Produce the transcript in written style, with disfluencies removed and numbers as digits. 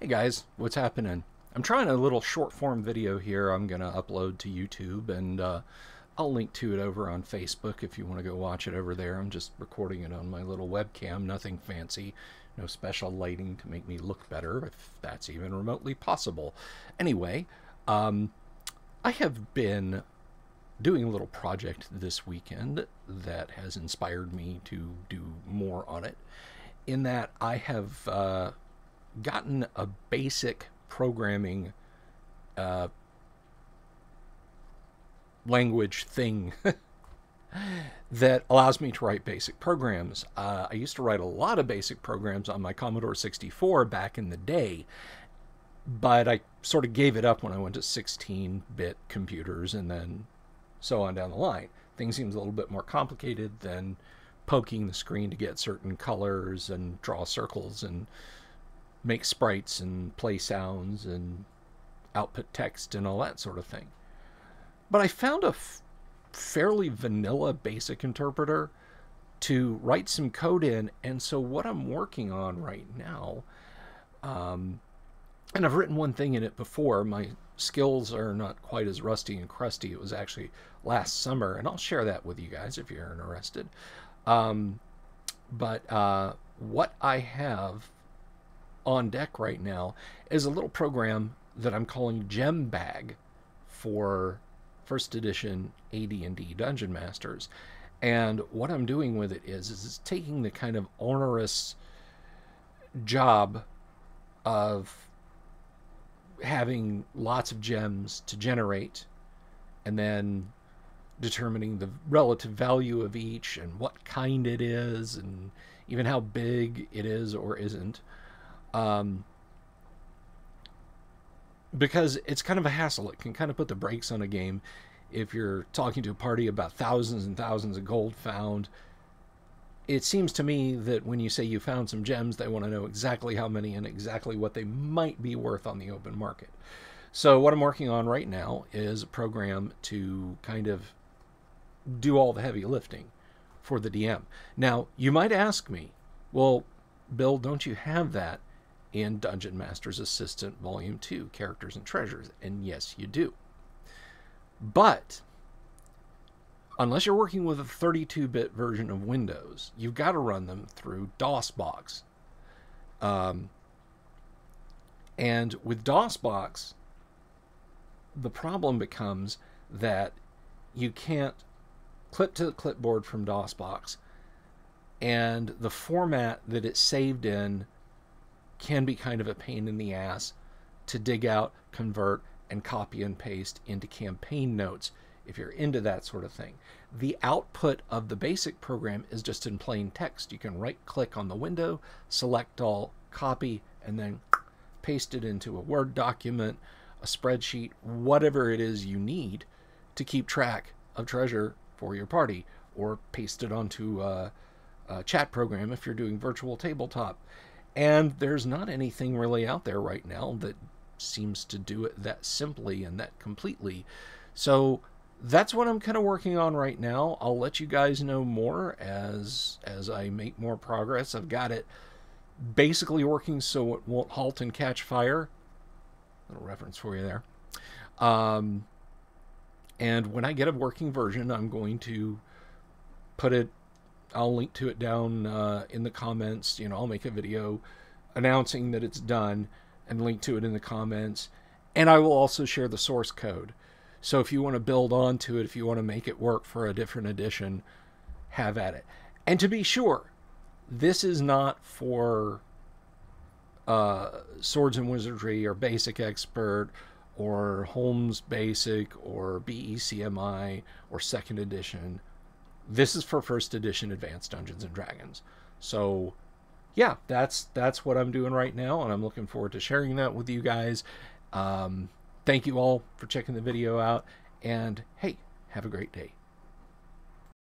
Hey guys, what's happening? I'm trying a little short form video here I'm going to upload to YouTube, and I'll link to it over on Facebook if you want to go watch it over there. I'm just recording it on my little webcam, nothing fancy, no special lighting to make me look better, if that's even remotely possible. Anyway, I have been doing a little project this weekend that has inspired me to do more on it, in that I have gotten a basic programming uh, language thing that allows me to write basic programs. I used to write a lot of basic programs on my Commodore 64 back in the day, but I sort of gave it up when I went to 16-bit computers, and then so on down the line. Things seems a little bit more complicated than poking the screen to get certain colors and draw circles and make sprites and play sounds and output text and all that sort of thing. But I found a fairly vanilla basic interpreter to write some code in, and so what I'm working on right now, and I've written one thing in it before. My skills are not quite as rusty and crusty. It was actually last summer, and I'll share that with you guys if you're interested. But what I have on deck right now is a little program that I'm calling Gembag for First Edition AD&D Dungeon Masters. And what I'm doing with it is it's taking the kind of onerous job of having lots of gems to generate, and then determining the relative value of each and what kind it is, and even how big it is or isn't. Because it's kind of a hassle. It can kind of put the brakes on a game if you're talking to a party about thousands and thousands of gold found. It seems to me that when you say you found some gems, they want to know exactly how many and exactly what they might be worth on the open market. So what I'm working on right now is a program to kind of do all the heavy lifting for the DM. Now, you might ask me, well, Bill, don't you have that in Dungeon Master's Assistant Volume 2, Characters and Treasures? And yes, you do. But unless you're working with a 32-bit version of Windows, you've got to run them through DOSBox. And with DOSBox, the problem becomes that you can't clip to the clipboard from DOSBox, and the format that it's saved in can be kind of a pain in the ass to dig out, convert, and copy and paste into campaign notes if you're into that sort of thing. The output of the basic program is just in plain text. You can right-click on the window, select all, copy, and then paste it into a Word document, a spreadsheet, whatever it is you need to keep track of treasure for your party, or paste it onto a chat program if you're doing virtual tabletop. And there's not anything really out there right now that seems to do it that simply and that completely. So that's what I'm kind of working on right now. I'll let you guys know more as I make more progress. I've got it basically working so it won't halt and catch fire. Little reference for you there. And when I get a working version, I'm going to put it, I'll link to it down in the comments. I'll make a video announcing that it's done and link to it in the comments. And I will also share the source code. So if you want to build onto it, if you want to make it work for a different edition, have at it. And to be sure, this is not for Swords and Wizardry or Basic Expert or Holmes Basic or BECMI or Second Edition. This is for First Edition Advanced Dungeons and Dragons. So yeah, that's what I'm doing right now, and I'm looking forward to sharing that with you guys. Thank you all for checking the video out, and hey, have a great day.